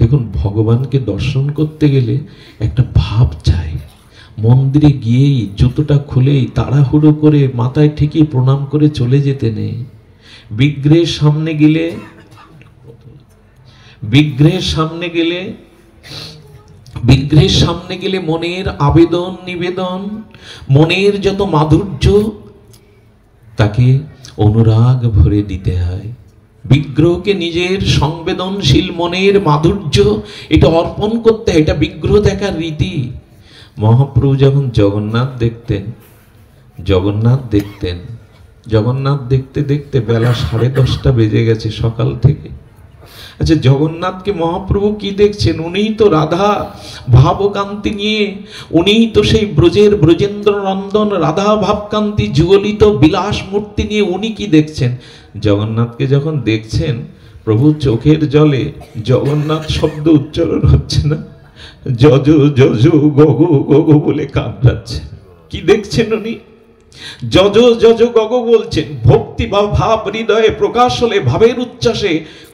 দেখুন, ভগবানকে দর্শন করতে গেলে একটা ভাব চাই। মন্দিরে গিয়েই জুতোটা খুলেই তাড়াহুড়ো করে মাথায় ঠিকই প্রণাম করে চলে যেতে নেই। বিগ্রহের সামনে গেলে মনের আবেদন নিবেদন, মনের যত মাধুর্য তাকে অনুরাগ ভরে দিতে হয়। বিগ্রহকে নিজের সংবেদনশীল মনের মাধুর্য এটা অর্পণ করতে হয়। এটা বিগ্রহ দেখার রীতি। মহাপ্রভু যখন জগন্নাথ দেখতে দেখতে বেলা 10:30 বেজে গেছে সকাল থেকে। আচ্ছা, জগন্নাথকে মহাপ্রভু কি দেখছেন? উনিই তো রাধা ভাবকান্তি নিয়ে, উনিই তো সেই ব্রজেন্দ্র নন্দন রাধা ভাবকান্তি যুগলিত বিলাস মূর্তি নিয়ে উনি কি দেখছেন? জগন্নাথকে যখন দেখছেন, প্রভু চোখের জলে জগন্নাথ শব্দ উচ্চারণ হচ্ছে না, যজ যজ গগো গগো বলে কাঁদছে। কি দেখছেন উনি? যজ যজ গগো বলছেন। ভক্তি বা ভাব হৃদয়ে প্রকাশ হলে ভাবের উচ্ছ্বাসে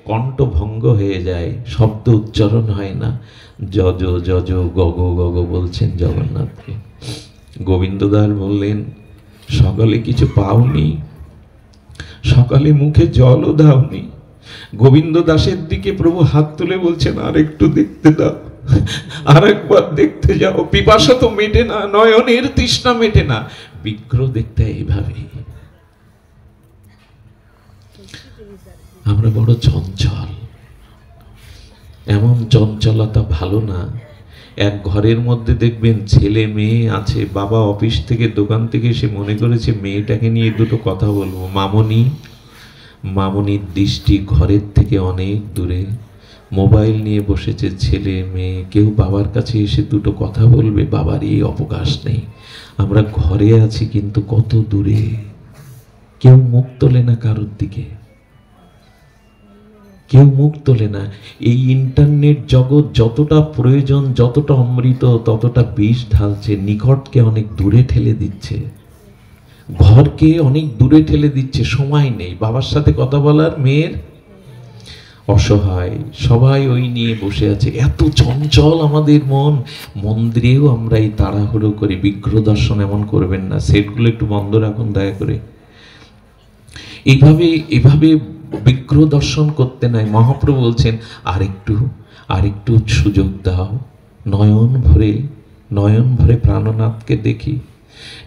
কণ্ঠ ভঙ্গ হয়ে যায়, শব্দ উচ্চারণ হয় না। যজ যজ গগো গগো বলছেন জগন্নাথকে। গোবিন্দদাস বললেন, সকালে কিছু পাওনি? সকালে মুখে জলও দাওনি? গোবিন্দ দাসের দিকে প্রভু হাত তুলে বলছেন, আর একটু দেখতে দাও, আর একবার দেখতে যাও। পিপাসা তো মেটে না, নয়নের তৃষ্ণা মেটে না। বিগ্রহ দেখতে এইভাবে। আমরা বড় চঞ্চল। এমন চঞ্চলতা ভালো না। এক ঘরের মধ্যে দেখবেন ছেলে মেয়ে আছে, বাবা অফিস থেকে দোকান থেকে এসে মনে করেছে মেয়েটাকে নিয়ে দুটো কথা বলবো। মামনির দৃষ্টি ঘরের থেকে অনেক দূরে। মোবাইল নিয়ে বসেছে ছেলে মেয়ে। কেউ বাবার কাছে এসে দুটো কথা বলবে, বাবার এই অবকাশ নেই। আমরা ঘরে আছি কিন্তু কত দূরে। কেউ মুখ তোলে না কারোর দিকে, কেউ মুখ তোলে না। এই ইন্টারনেট জগৎ যতটা প্রয়োজন, যতটা অমৃত, ততটা বিষ ঢালছে। নিকটকে অনেক দূরে ঠেলে দিচ্ছে, ঘরকে অনেক দূরে ঠেলে দিচ্ছে। সময় নেই বাবার সাথে কথা বলার। মেয়ের অসহায়, সবাই ওই নিয়ে বসে আছে। এত চঞ্চল আমাদের মন। মন্দিরেও আমরা এই তাড়াহুড়ো করি। বিগ্রহ দর্শন এমন করবেন না। সেটগুলো একটু বন্ধ রাখুন দয়া করে। এভাবে বিগ্রহ দর্শন করতে নাই। মহাপ্রভু বলছেন, আর একটু সুযোগ দাও। নয়ন ভরে প্রাণনাথকে দেখি।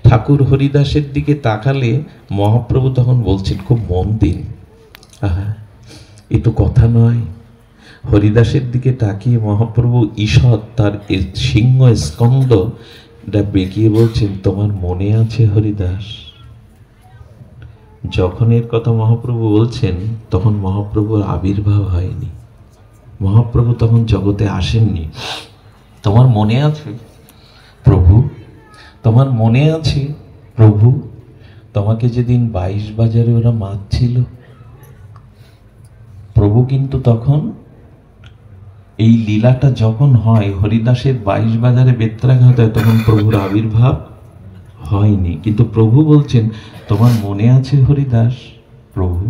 ঠাকুর হরিদাসের দিকে তাকালে মহাপ্রভু তখন বলছেন, খুব মন দিন। আহা, এ তো কথা নয়। হরিদাসের দিকে তাকিয়ে মহাপ্রভু ঈষৎ তার সিংহ স্কন্দ বেঁকিয়ে বলছেন, তোমার মনে আছে হরিদাস? যখন এর কথা মহাপ্রভু বলছেন, তখন মহাপ্রভুর আবির্ভাব হয়নি। মহাপ্রভু তখন জগতে আসেননি। তোমার মনে আছে প্রভু? তোমার মনে আছে প্রভু? তোমাকে যেদিন 22 বাজারে ওরা মারছিল, প্রভু কিন্তু তখন এই লীলাটা যখন হয়, হরিদাসের 22 বাজারে বেত্রাঘাত হয়, তখন প্রভুর আবির্ভাব হয়নি। কিন্তু প্রভু বলছেন, তোমার মনে আছে হরিদাস? প্রভু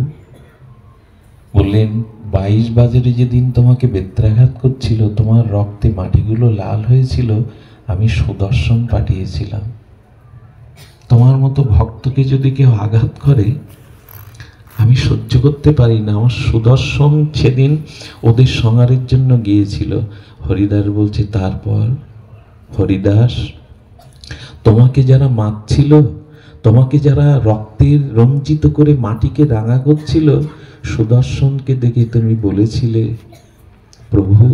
বললেন, 22 বাজারে যেদিন তোমাকে বেত্রাঘাত করছিল, তোমার রক্তে মাটিগুলো লাল হয়েছিল, আমি সুদর্শন পাঠিয়েছিলাম। তোমার মতো ভক্তকে যদি কেউ আঘাত করে, আমি সহ্য করতে পারি না। আমার সুদর্শন সেদিন ওদের সংহারের জন্য গিয়েছিল। হরিদাস বলছে, তারপর হরিদাস, তোমাকে যারা মারছিল, তোমাকে যারা রক্তের রঞ্জিত করে মাটিকে রাঙা করছিল, সুদর্শনকে দেখে তুমি বলেছিলে, প্রভু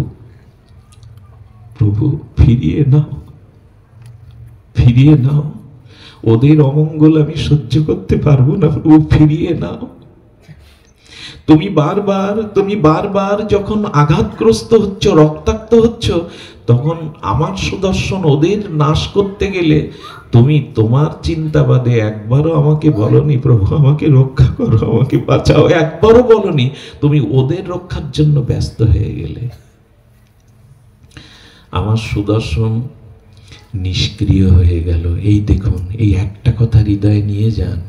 প্রভু ফিরিয়ে নাও, ফিরিয়ে নাও। ওদের অমঙ্গল আমি সহ্য করতে পারবো না, প্রভু ফিরিয়ে নাও। তুমি বারবার যখন আঘাতগ্রস্ত হচ্ছ, রক্তাক্ত হচ্ছ, তখন আমার সুদর্শন ওদের নাশ করতে গেলে তুমি তোমার চিন্তা বাদে একবারও আমাকে বলনি, প্রভু আমাকে রক্ষা করো, আমাকে বাঁচাও। একবারও বলনি। তুমি ওদের রক্ষার জন্য ব্যস্ত হয়ে গেলে। আমার সুদর্শন নিষ্ক্রিয় হয়ে গেল। এই দেখুন, এই একটা কথা হৃদয়ে নিয়ে যান।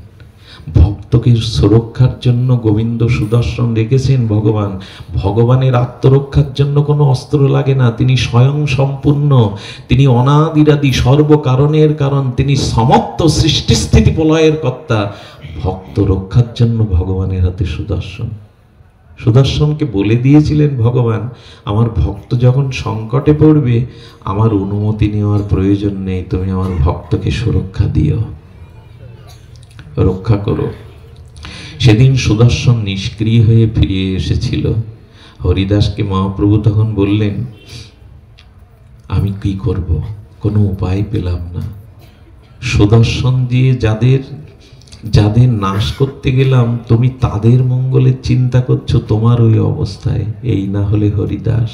ভক্তকে সুরক্ষার জন্য গোবিন্দ সুদর্শন রেখেছেন ভগবান। ভগবানের আত্মরক্ষার জন্য কোনো অস্ত্র লাগে না, তিনি স্বয়ং সম্পূর্ণ, তিনি অনাদিরাদি সর্বকারণের কারণ, তিনি সমস্ত সৃষ্টিস্থিতি প্রলয়ের কর্তা। ভক্ত রক্ষার জন্য ভগবানের হাতে সুদর্শন। সুদর্শনকে বলে দিয়েছিলেন ভগবান, আমার ভক্ত যখন সংকটে পড়বে আমার অনুমতি নেওয়ার প্রয়োজন নেই, তুমি আমার ভক্তকে সুরক্ষা দিও, রক্ষা করো। সেদিন সুদর্শন নিষ্ক্রিয় হয়ে ফিরে এসেছিল। হরিদাসকে মহাপ্রভু তখন বললেন, আমি কি করব, কোনো উপায় পেলাম না। সুদর্শন দিয়ে যাদের যাদের নাশ করতে গেলাম তুমি তাদের মঙ্গলের চিন্তা করছো, তোমার ওই অবস্থায়। এই না হলে হরিদাস,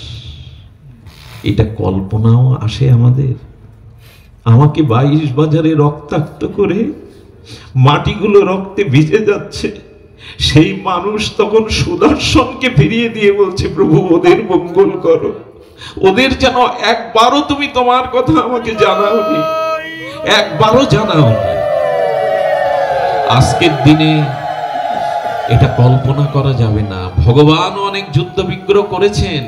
এটা কল্পনাও আসে আমাদের? আমাকে 22 বাজারে রক্তাক্ত করে মাটিগুলো রক্তে ভিজে যাচ্ছে, সেই মানুষ তখন সুদর্শনকে ফিরিয়ে দিয়ে বলছে, প্রভু ওদের মঙ্গল করো, ওদের যেন একবারও তুমি তোমার কথা আমাকে জানাওনি, একবারও জানাওনি। আজকের দিনে এটা কল্পনা করা যাবে না। ভগবান অনেক যুদ্ধ বিগ্রহ করেছেন,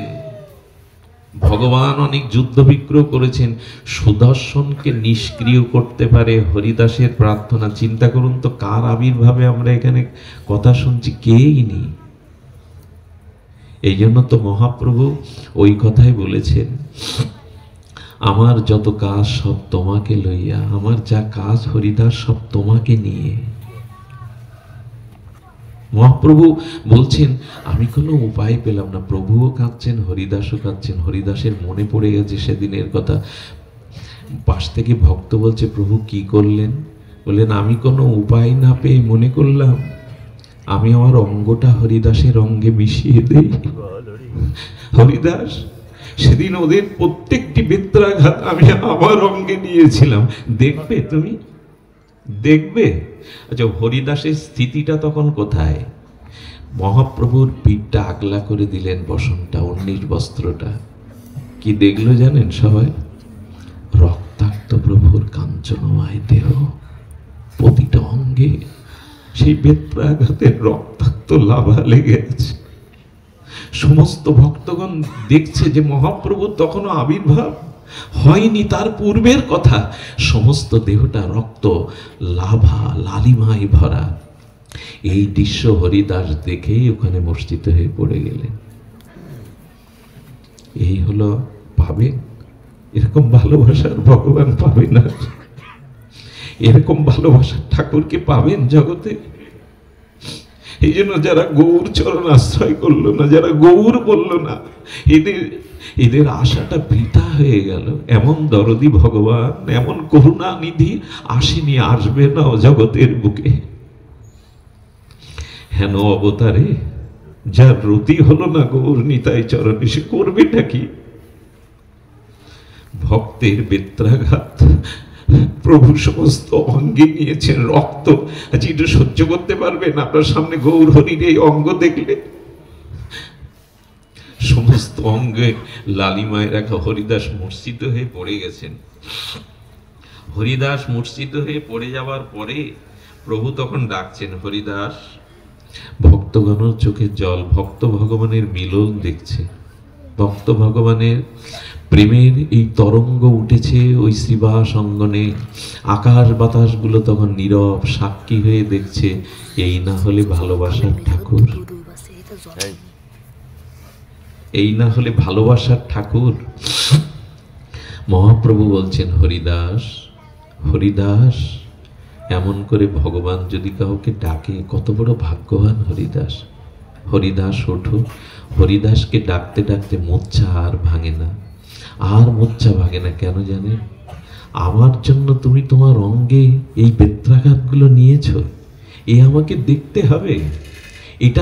ভগবান অনেক যুদ্ধ বিগ্রহ করেছেন, সুদর্শনকে নিষ্ক্রিয় করতে পারে হরিদাসের প্রার্থনা। চিন্তা করুন তো, কার আবির্ভাবে আমরা এখানে কথা শুনছি, কেই নেই। এই জন্য তো মহাপ্রভু ওই কথাই বলেছেন, আমার যত কাজ সব তোমাকে লইয়া, আমার যা কাজ হরিদাস সব তোমাকে নিয়ে। মহাপ্রভু বলছেন, আমি কোনো উপায় পেলাম না। প্রভুও কাঁদছেন, হরিদাসও কাঁদছেন। হরিদাসের মনে পড়ে গেছে সেদিনের কথা। পাশ থেকে ভক্ত বলছে, প্রভু কি করলেন? বললেন, আমি কোনো উপায় না পেয়ে মনে করলাম আমি আমার অঙ্গটা হরিদাসের অঙ্গে মিশিয়ে দেই। হরিদাস সেদিন ওদের প্রত্যেকটি বেত্রাঘাত আমি আমার অঙ্গে নিয়েছিলাম, দেখবে তুমি, দেখবে। আচ্ছা, হরিদাসের স্থিতিটা তখন কোথায়? মহাপ্রভুর পিঠটা আগলা করে দিলেন, বসনটা, 19 বস্ত্রটা। কি দেখলো জানেন সবাই? রক্তাক্ত প্রভুর কাঞ্চনময় দেহ, প্রতিটা অঙ্গে সেই বেত্রাঘাতের রক্তাক্ত লাভা লেগে আছে। সমস্ত ভক্তগণ দেখছে যে মহাপ্রভু তখনও আবির্ভাব হয়নি, তার পূর্বের কথা। সমস্ত দেহটা রক্ত লাভা লালিমায় ভরা। এই দৃশ্য হরিদাস দেখেই ওখানে মূর্ছিত হয়ে পড়ে গেলেন। এই হলো, পাবেন এরকম ভালোবাসার ভগবান? পাবে না। এরকম ভালোবাসার ঠাকুরকে পাবেন জগতে? এই জন্য যারা গৌর চরণ আশ্রয় করলো না, যারা গৌর বলল না, এদের আশাটা বৃথা হয়ে গেল। এমন দরদি ভগবান, এমন করুণা নিধি আসেনি, আসবে না জগতের বুকে। হেন অবতারে যার রতি হলো না গৌর নিতাই চরণে, সে করবে নাকি? ভক্তের বেত্রাঘাত প্রভু সমস্ত অঙ্গে নিয়েছেন রক্ত। আচ্ছা, এটা সহ্য করতে পারবেন? আপনার সামনে গৌর হরির এই অঙ্গ দেখলে সমস্ত অঙ্গে লালিমায় রাখা হরিদাস মূর্ছিত হয়ে পড়ে গেছেন। হরিদাস মূর্ছিত হয়ে পড়ে যাওয়ার পরে প্রভু তখন ডাকছেন, হরিদাস। ভক্তগণের চোখে জল, ভক্ত ভগবানের মিলন দেখছে। ভক্ত ভগবানের প্রেমের এই তরঙ্গ উঠেছে ওই শ্রীবাস অঙ্গনে। আকাশ বাতাসগুলো তখন নীরব সাক্ষী হয়ে দেখছে, এই না হলে ভালোবাসার ঠাকুর, এই না হলে ভালোবাসার ঠাকুর। মহাপ্রভু বলছেন, হরিদাস, হরিদাস। এমন করে ভগবান যদি কাউকে ডাকে, কত বড় ভাগ্যবান হরিদাস। হরিদাস ওঠো। হরিদাসকে ডাকতে ডাকতে মূর্ছা আর ভাঙে না, আর মূর্ছা ভাঙে না। কেন জানেন? আমার জন্য তুমি তোমার অঙ্গে এই বেত্রাঘাতগুলো নিয়েছো, এ আমাকে দেখতে হবে। এটা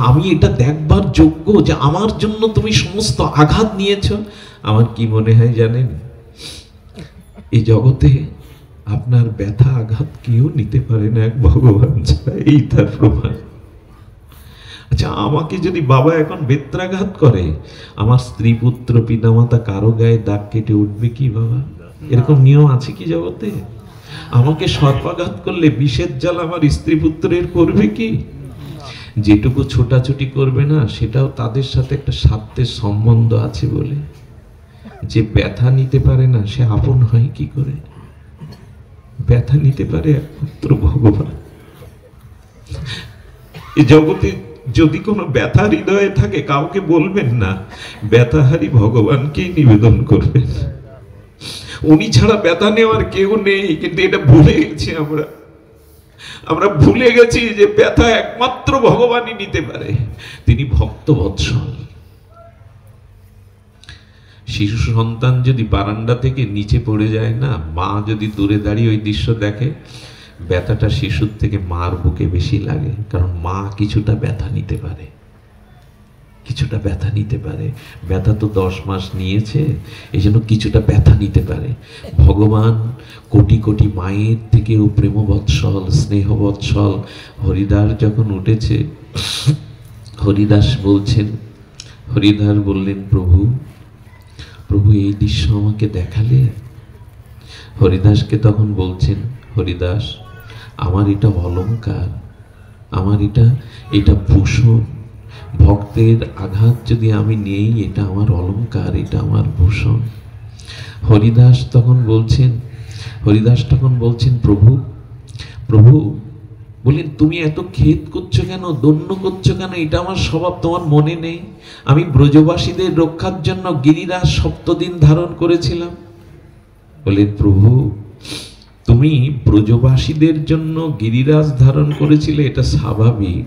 আমি এটা দেখবার যোগ্য যে আমার জন্য তুমি সমস্ত আঘাত নিয়েছো। আমার কি মনে হয় জানেন? এই জগতে আপনার ব্যথা আঘাত কেউ নিতে পারে না, এক ভগবান ছাড়া। এই তার প্রমাণ। আচ্ছা, আমাকে যদি বাবা এখন বেত্রাঘাত করে, আমার স্ত্রী পুত্র পিতামাতা কারো গায়ে দাগ কেটে উঠবে কি বাবা? এরকম নিয়ম আছে কি জগতে? আমাকে সর্পাঘাত করলে বিষের জ্বালা আমার স্ত্রী পুত্রের করবে কি? যেটুকু ছোটাছুটি করবে না সেটাও তাদের সাথে একটা স্বার্থের সম্বন্ধ আছে বলে। যে ব্যথা নিতে পারে না সে আপন হয় কি করে? ব্যথা নিতে পারে একমাত্র ভগবান। এই জগতে যদি কোনো ব্যথা হৃদয়ে থাকে কাউকে বলবেন না, ব্যথাহারি ভগবানকেই নিবেদন করবেন। উনি ছাড়া ব্যথা নেওয়ার কেউ নেই। কিন্তু এটা ভুলে গেছি আমরা ভুলে গেছি যে ব্যথা একমাত্র ভগবানই নিতে পারে। তিনি ভক্ত বৎসল। শিশু সন্তান যদি বারান্দা থেকে নিচে পড়ে যায় না, মা যদি দূরে দাঁড়িয়ে ওই দৃশ্য দেখে, ব্যথাটা শিশুর থেকে মার বুকে বেশি লাগে। কারণ মা কিছুটা ব্যথা নিতে পারে, কিছুটা ব্যথা নিতে পারে। ব্যথা তো 10 মাস নিয়েছে, এই জন্য কিছুটা ব্যথা নিতে পারে। ভগবান কোটি কোটি মায়ের থেকেও প্রেমবৎসল, স্নেহবৎসল। হরিদাস যখন উঠেছে, হরিদাস বলছেন, হরিদাস বললেন, প্রভু প্রভু এই দৃশ্য আমাকে দেখালে। হরিদাসকে তখন বলছেন, হরিদাস আমার এটা অলংকার, আমার এটা ভূষণ। ভক্তের আঘাত যদি আমি নেই, এটা আমার অলংকার, এটা আমার ভূষণ। হরিদাস তখন বলছেন, প্রভু প্রভু বললেন, তুমি এত খেদ করছো কেন, দন্য করছো কেন? এটা আমার স্বভাব, তোমার মনে নেই? আমি ব্রজবাসীদের রক্ষার জন্য গিরিরাজ 7 দিন ধারণ করেছিলাম। বললেন, প্রভু তুমি ব্রজবাসীদের জন্য গিরিরাজ ধারণ করেছিলে, এটা স্বাভাবিক।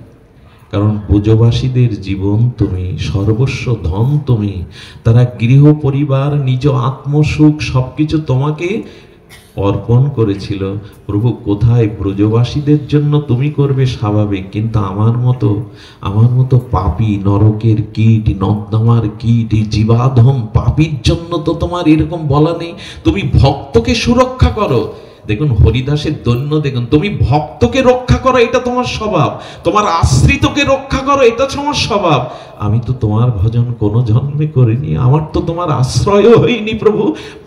কারণ ব্রজবাসীদের জীবন তুমি, সর্বস্ব ধন তুমি, তারা গৃহ পরিবার, নিজ আত্মসুখ সবকিছু তোমাকে অর্পণ করেছিল। প্রভু কোথায় ব্রজবাসীদের জন্য তুমি করবে স্বাভাবিক, কিন্তু আমার মতো পাপী, নরকের কীট, নর্দমার কীট, জীবাধম পাপীর জন্য তো তোমার এরকম বলা নেই। তুমি ভক্তকে সুরক্ষা করো। দেখুন হরিদাসের দৈন্য দেখুন, তুমি ভক্তকে রক্ষা করো এটা তোমার স্বভাব, তোমার আশ্রিতকে রক্ষা করো এটা তোমার স্বভাব। আমি তো তোমার ভজন কোনো জন্মে করিনি, আমার তো তোমার আশ্রয়ও হইনি প্রভু।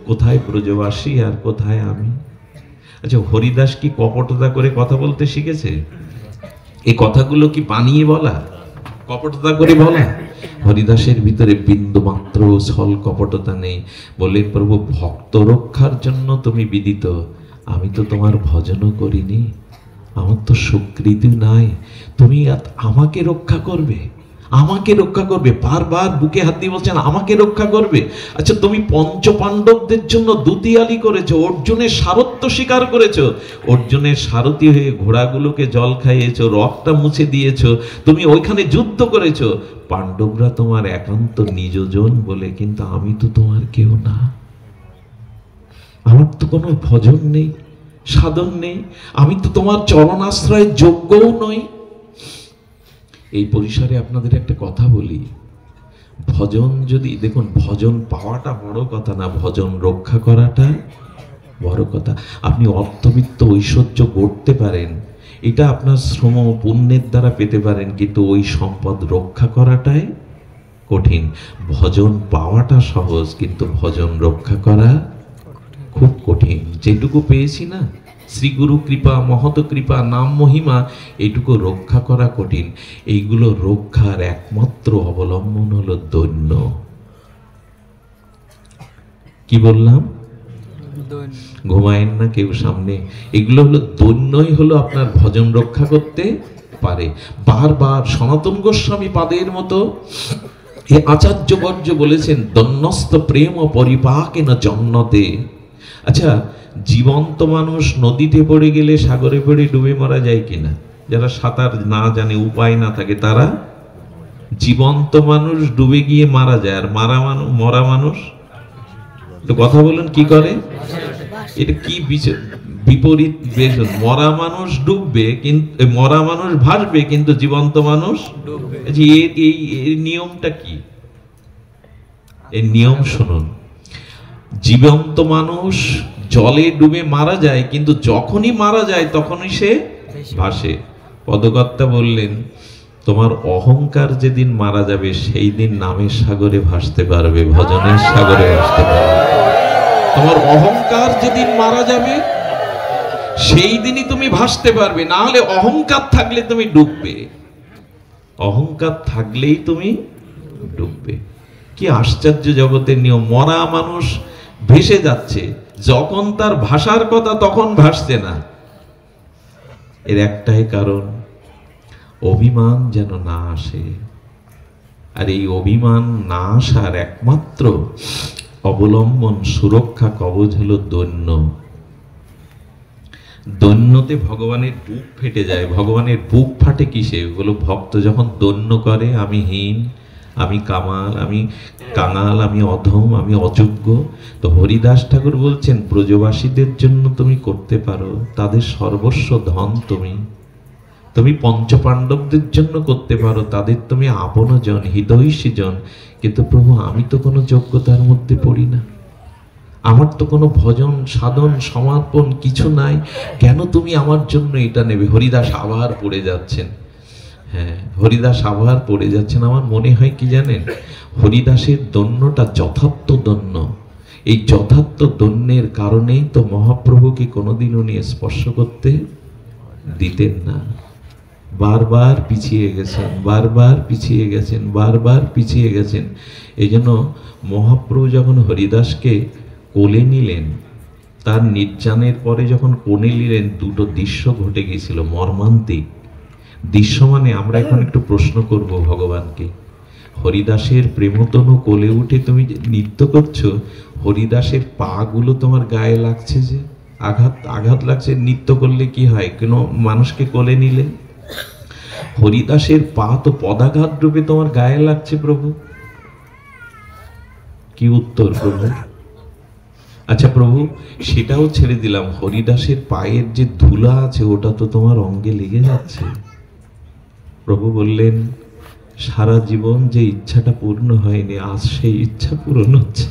কোথায় ব্রজবাসী আর কোথায় আমি? আচ্ছা, হরিদাস কি কপটতা করে কথা বলতে শিখেছে? এই কথাগুলো কি বানিয়ে বলা, কপটতা করে বলা? হরিদাসের ভিতরে বিন্দু মাত্র ছল কপটতা নেই। বললেন, প্রভু ভক্ত রক্ষার জন্য তুমি বিদিত, আমি তো তোমার ভজনও করিনি, আমার তো স্বীকৃতি নাই। তুমি আমাকে রক্ষা করবে, আমাকে রক্ষা করবে। বারবার বুকে হাত দিয়ে বলছেন আমাকে রক্ষা করবে। আচ্ছা, তুমি পঞ্চপাণ্ডবদের জন্য দুতিয়ালি করেছো, অর্জুনের সারথ্য স্বীকার করেছো, অর্জুনের সারথি হয়ে ঘোড়াগুলোকে জল খাইয়েছো, রক্তটা মুছে দিয়েছো, তুমি ওইখানে যুদ্ধ করেছো। পাণ্ডবরা তোমার একান্ত নিজজন বলে, কিন্তু আমি তো তোমার কেউ না, আমার তো কোনো ভজন নেই, সাধন নেই, আমি তো তোমার চরণাশ্রয়ের যোগ্যও নই। এই পরিসরে আপনাদের একটা কথা বলি, ভজন যদি দেখুন, ভজন পাওয়াটা বড় কথা না, ভজন রক্ষা করাটা বড় কথা। আপনি অর্থবিত্ত ঐশ্বর্য গড়তে পারেন, এটা আপনার শ্রম পুণ্যের দ্বারা পেতে পারেন, কিন্তু ওই সম্পদ রক্ষা করাটাই কঠিন। ভজন পাওয়াটা সহজ, কিন্তু ভজন রক্ষা করা খুব কঠিন। যেটুকু পেয়েছি না, শ্রীগুরু কৃপা, মহত কৃপা, নাম মহিমা, এইটুকু রক্ষা করা কঠিন। এইগুলো রক্ষার একমাত্র অবলম্বন হলো দৈন্য। কি বললাম? ঘুমায়েন না কেউ সামনে? এগুলো হলো দৈন্যই হলো আপনার ভজন রক্ষা করতে পারে। বারবার সনাতন গোস্বামী পাদের মতো এ আচার্যবর্য বলেছেন, দন্যস্ত প্রেম পরিপাকেন জন্নতে। আচ্ছা, জীবন্ত মানুষ নদীতে পড়ে গেলে, সাগরে পড়ে ডুবে মারা যায় কিনা? যারা সাঁতার না জানে, উপায় না থাকে, তারা, জীবন্ত মানুষ ডুবে গিয়ে মারা যায়, আর মরা মানুষ, তো কথা বলুন কি করে? এটা কি বিপরীত বেশন? মরা মানুষ ডুববে, কিন্তু মরা মানুষ ভাসবে, কিন্তু জীবন্ত মানুষ ডুববে। এই নিয়মটা কি? এই নিয়ম শুনুন, জীবন্ত মানুষ জলে ডুবে মারা যায়, কিন্তু যখনই মারা যায় তখনই সে ভাসে। পদকর্তা বললেন, তোমার অহংকার যেদিন মারা যাবে সেই দিন নামের সাগরে ভাসতে পারবে, ভজনের সাগরে ভাসতে পারবে। তোমার অহংকার যেদিন মারা যাবে সেই দিনই তুমি ভাসতে পারবে, না হলে অহংকার থাকলে তুমি ডুববে। অহংকার থাকলেই তুমি ডুববে। কি আশ্চর্য জগতের নিয়ম! মরা মানুষ ভেসে যাচ্ছে, যখন তার ভাষার কথা তখন ভাসছে না। এর একটাই কারণ, অভিমান যেন না আসে। আর এই অভিমান না আসার একমাত্র অবলম্বন, সুরক্ষা কবচ হলো দৈন্য। দৈন্যতে ভগবানের বুক ফেটে যায়। ভগবানের বুক ফাটে কিসে? বলো, ভক্ত যখন দৈন্য করে, আমি হীন, আমি কামাল, আমি কাঙাল, আমি অধম, আমি অযোগ্য। তো হরিদাস ঠাকুর বলছেন, ব্রজবাসীদের জন্য তুমি করতে পারো, তাদের সর্বস্ব ধন তুমি। তুমি পঞ্চপাণ্ডবদের জন্য করতে পারো, তাদের তুমি আপনজন, হিতৈষী জন। কিন্তু প্রভু, আমি তো কোনো যোগ্যতার মধ্যে পড়ি না, আমার তো কোনো ভজন সাধন সমর্পণ কিছু নাই, কেন তুমি আমার জন্য এটা নেবে? হরিদাস আবার পড়ে যাচ্ছেন। হ্যাঁ, হরিদাস আবার পড়ে যাচ্ছেন। আমার মনে হয় কি জানেন, হরিদাসের দৈন্যটা যথার্থ দৈন্য। এই যথার্থ দৈন্যের কারণেই তো মহাপ্রভুকে কোনোদিন উনি স্পর্শ করতে দিতেন না। বারবার পিছিয়ে গেছেন, বারবার পিছিয়ে গেছেন, বারবার পিছিয়ে গেছেন। এই জন্য মহাপ্রভু যখন হরিদাসকে কোলে নিলেন, তার নির্যানের পরে যখন কোলে নিলেন, দুটো দৃশ্য ঘটে গিয়েছিল, মর্মান্তিক দৃশ্য। মানে আমরা এখন একটু প্রশ্ন করব ভগবানকে, হরিদাসের প্রেমতনু কোলে উঠে তুমি নৃত্য করছো, হরিদাসের পা গুলো তোমার গায়ে লাগছে, যে আঘাত আঘাত লাগছে। নৃত্য করলে কি হয়? কোনো মানুষকে কোলে নিলে হরিদাসের পা তো পদাঘাত রূপে তোমার গায়ে লাগছে প্রভু। কি উত্তর প্রভু? আচ্ছা প্রভু, সেটাও ছেড়ে দিলাম, হরিদাসের পায়ের যে ধুলা আছে ওটা তো তোমার অঙ্গে লেগে যাচ্ছে। প্রভু বললেন, সারা জীবন যে ইচ্ছাটা পূর্ণ হয়নি, আজ সেই ইচ্ছা পূরণ হচ্ছে।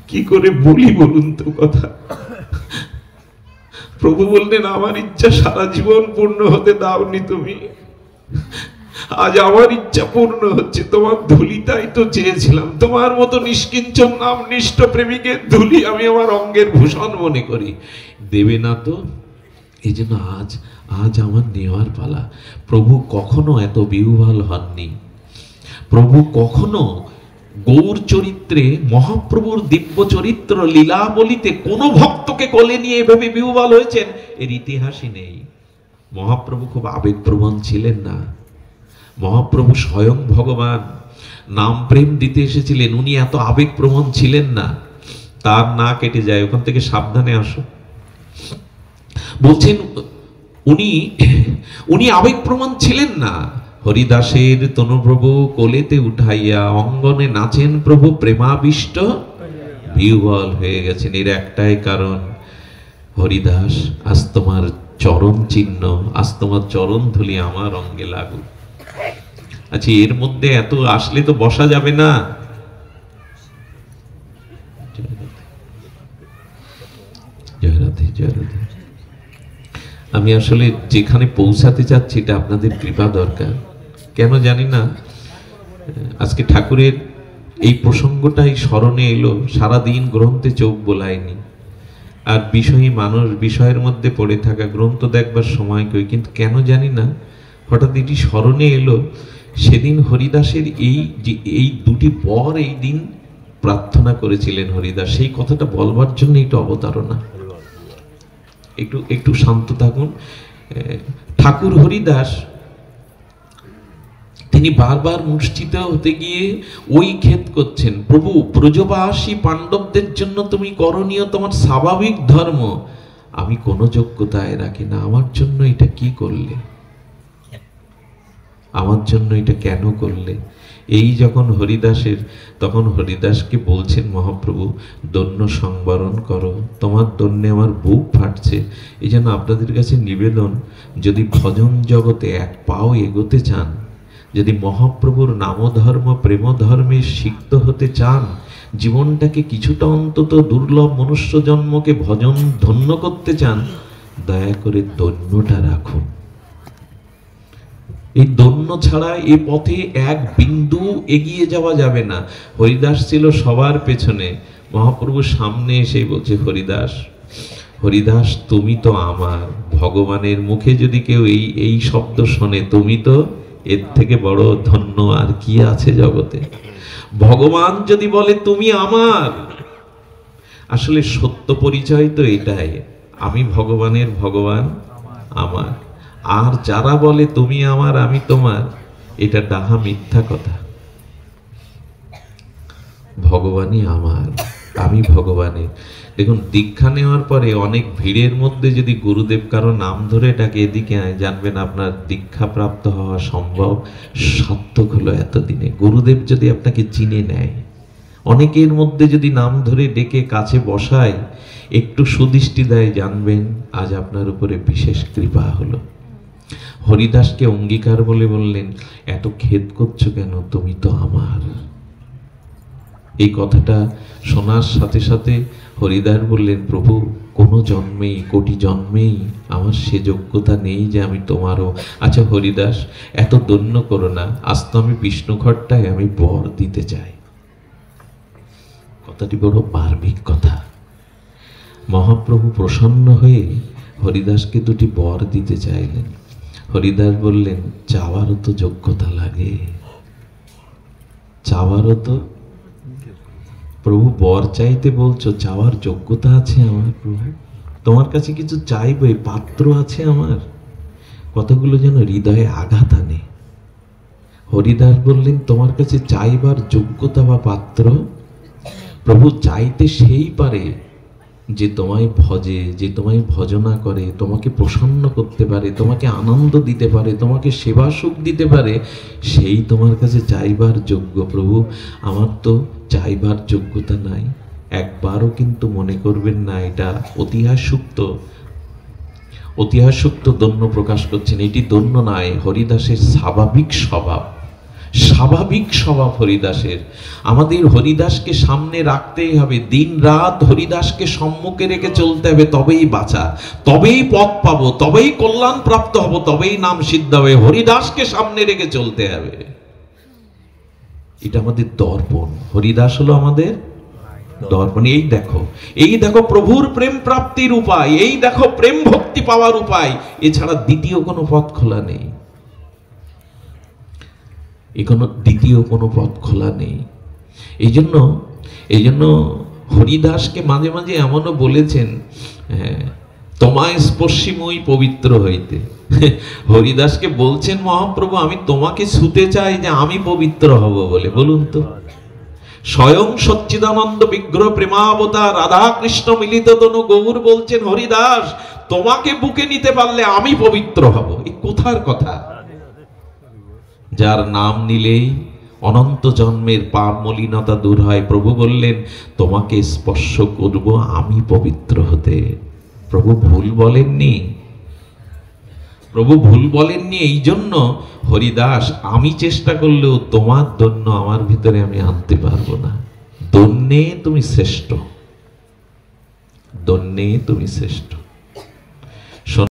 কি করে বলি বলুন তো কথা? প্রভু বললেন, আমার ইচ্ছা সারা জীবন পূর্ণ হতে দাওনি তুমি, আজ আমার ইচ্ছা পূর্ণ হচ্ছে। তোমার ধুলিটাই তো চেয়েছিলাম, তোমার মতো নিষ্কিঞ্চন নাম নিষ্ঠ প্রেমিকের ধুলি আমি আমার অঙ্গের ভূষণ মনে করি, দেবে না তো। এই জন্য আজ আজ আমার নেওয়ার পালা। প্রভু কখনো এত বিহ্বল হননি। প্রভু কখনো গৌর চরিত্রে, মহাপ্রভুর দিব্য চরিত্র লীলাবলিতে কোনো ভক্তকে কোলে নিয়ে এভাবে বিহ্বল হয়েছেন এর ইতিহাসই নেই। মহাপ্রভু খুব আবেগপ্রবণ ছিলেন না। মহাপ্রভু স্বয়ং ভগবান নাম প্রেম দিতে এসেছিলেন, উনি এত আবেগপ্রবণ ছিলেন না। তার না কেটে যায়, ওখান থেকে সাবধানে আসো। বলছেন উনি আবেগপ্রবণ ছিলেন না। হরিদাসের তনু প্রভু কোলেতে উঠাইয়া অঙ্গনে নাচেন প্রভু, প্রেমাবিষ্ট বিহ্বল হয়ে গেছেন। এর একটাই কারণ, হরিদাস আজ তোমার চরণ চিহ্ন, আজ তোমার চরণ ধুলি আমার অঙ্গে লাগুক। আচ্ছা, এর মধ্যে এত আসলে তো বসা যাবে না। জয় রাধে, জয় রাধে। আমি আসলে যেখানে পৌঁছাতে চাচ্ছি এটা আপনাদের কৃপা দরকার। কেন জানি না, আজকে ঠাকুরের এই প্রসঙ্গটাই স্মরণে এলো, সারাদিন গ্রন্থে চোখ বোলায়নি। আর বিষয়ী মানুষ, বিষয়ের মধ্যে পড়ে থাকা, গ্রন্থ দেখবার সময় কই, কিন্তু কেন জানি না হঠাৎ এটি স্মরণে এলো। সেদিন হরিদাসের এই দুটি পর এই দিন প্রার্থনা করেছিলেন হরিদাস, সেই কথাটা বলবার জন্য একটু অবতারণা। একটু শান্ত থাকুন। ঠাকুর হরিদাস তিনি বারবার মূর্ছিত হতে গিয়ে ওই খেদ করছেন, প্রভু ব্রজবাসী পাণ্ডবদের জন্য তুমি করণীয় তোমার স্বাভাবিক ধর্ম, আমি কোনো যোগ্যতায় রাখি না, আমার জন্য এটা কি করলে, আমার জন্য এটা কেন করলে? এই যখন হরিদাসের, তখন হরিদাসকে বলছেন মহাপ্রভু, দৈন্য সংবরণ করো, তোমার দৈন্যে আমার বুক ফাটছে। এই জন্য আপনাদের কাছে নিবেদন, যদি ভজন জগতে এক পাও এগোতে চান, যদি মহাপ্রভুর নামধর্ম প্রেম ধর্মে সিক্ত হতে চান, জীবনটাকে কিছুটা অন্তত দুর্লভ মনুষ্য জন্মকে ভজন ধন্য করতে চান, দয়া করে দৈন্যটা রাখুন। এই দৈন্য ছাড়া এ পথে এক বিন্দু এগিয়ে যাওয়া যাবে না। হরিদাস ছিল সবার পেছনে, মহাপ্রভুর সামনে এসে বলছে, হরিদাস, হরিদাস তুমি তো আমার। ভগবানের মুখে যদি কেউ এই শব্দ শোনে, তুমি তো এর থেকে বড় ধন্য আর কি আছে জগতে। ভগবান যদি বলে তুমি আমার, আসলে সত্য পরিচয় তো এটাই, আমি ভগবানের, ভগবান আমার। আর যারা বলে তুমি আমার আমি তোমার, এটা ডাহা মিথ্যা কথা। ভগবানই আমার, আমি ভগবানের। দেখুন, দীক্ষা নেওয়ার পরে অনেক ভিড়ের মধ্যে যদি গুরুদেব কারো নাম ধরে ডাকে, এদিকে আয়, জানবেন আপনার দীক্ষা প্রাপ্ত হওয়া সম্ভব, সার্থক হলো এতদিনে। গুরুদেব যদি আপনাকে চিনে নেয়, অনেকের মধ্যে যদি নাম ধরে ডেকে কাছে বসায়, একটু সুদৃষ্টি দেয়, জানবেন আজ আপনার উপরে বিশেষ কৃপা হলো। হরিদাসকে অঙ্গীকার বলে বললেন, এত খেদ করছো কেন, তুমি তো আমার। এই কথাটা শোনার সাথে সাথে হরিদাস বললেন, প্রভু কোনো জন্মেই, কোটি জন্মেই আমার সে যোগ্যতা নেই যে আমি তোমারও। আচ্ছা হরিদাস, এত দন্য করো না, আজ তো আমি বিষ্ণুঘরটায় আমি বর দিতে চাই। কথাটি বড় বার্মিক কথা। মহাপ্রভু প্রসন্ন হয়ে হরিদাসকে দুটি বর দিতে চাইলেন। হরিদাস বললেন, চাওয়ারও তো যোগ্যতা লাগে, চাওয়ারও তো। প্রভু বর চাইতে বলছো, চাওয়ার যোগ্যতা আছে আমার প্রভু? তোমার কাছে কিছু চাইবে, পাত্র আছে আমার? কতগুলো যেন হৃদয়ে আঘাত আনে। হরিদাস বললেন, তোমার কাছে চাইবার যোগ্যতা বা পাত্র? প্রভু চাইতে সেই পারে যে তোমায় ভজে, যে তোমায় ভজনা করে, তোমাকে প্রসন্ন করতে পারে, তোমাকে আনন্দ দিতে পারে, তোমাকে সেবা সুখ দিতে পারে, সেই তোমার কাছে চাইবার যোগ্য। প্রভু আমার তো চাইবার যোগ্যতা নাই। একবারও কিন্তু মনে করবেন না এটা ঐতিহাসুক্ত দন্য প্রকাশ করছেন। এটি দন্য নয়, হরিদাসের স্বাভাবিক স্বভাব, স্বাভাবিক স্বভাব হরিদাসের। আমাদের হরিদাসকে সামনে রাখতেই হবে, দিন রাত হরিদাসকে সম্মুখে রেখে চলতে হবে, তবেই বাঁচা, তবেই পথ পাবো, তবেই কল্যাণ প্রাপ্ত হব, তবেই নাম সিদ্ধ হবে। হরিদাসকে সামনে রেখে চলতে হবে, এটা আমাদের দর্পণ। হরিদাস হলো আমাদের দর্পণ। এই দেখো প্রভুর প্রেম প্রাপ্তির উপায়, এই দেখো প্রেম ভক্তি পাওয়ার উপায়, এছাড়া দ্বিতীয় কোনো পথ খোলা নেই, দ্বিতীয় কোনো পথ খোলা নেই। এই জন্য হরিদাসকে মাঝে মাঝে এমনও বলেছেন, তোমায় স্পর্শী মই পবিত্র হইতে। হরিদাসকে বলছেন মহাপ্রভু, আমি তোমাকে ছুতে চাই যে আমি পবিত্র হব বলে। বলুন তো, স্বয়ং সচ্চিদানন্দ বিগ্রহ প্রেমাবতার রাধা কৃষ্ণ মিলিত তনু গৌর বলছেন, হরিদাস তোমাকে বুকে নিতে পারলে আমি পবিত্র হব। এই কোথার কথা? যার নাম নিলেই অনন্ত জন্মের পাপ মলিনতা দূর হয়। প্রভু বললেন, তোমাকে স্পর্শ করব আমি পবিত্র হতে। প্রভু ভুল বলেননি, প্রভু ভুল বলেননি। এই জন্য হরিদাস, আমি চেষ্টা করলেও তোমার দন্য আমার ভিতরে আমি আনতে পারবো না। দন্যে তুমি শ্রেষ্ঠ, দন্যে তুমি শ্রেষ্ঠ।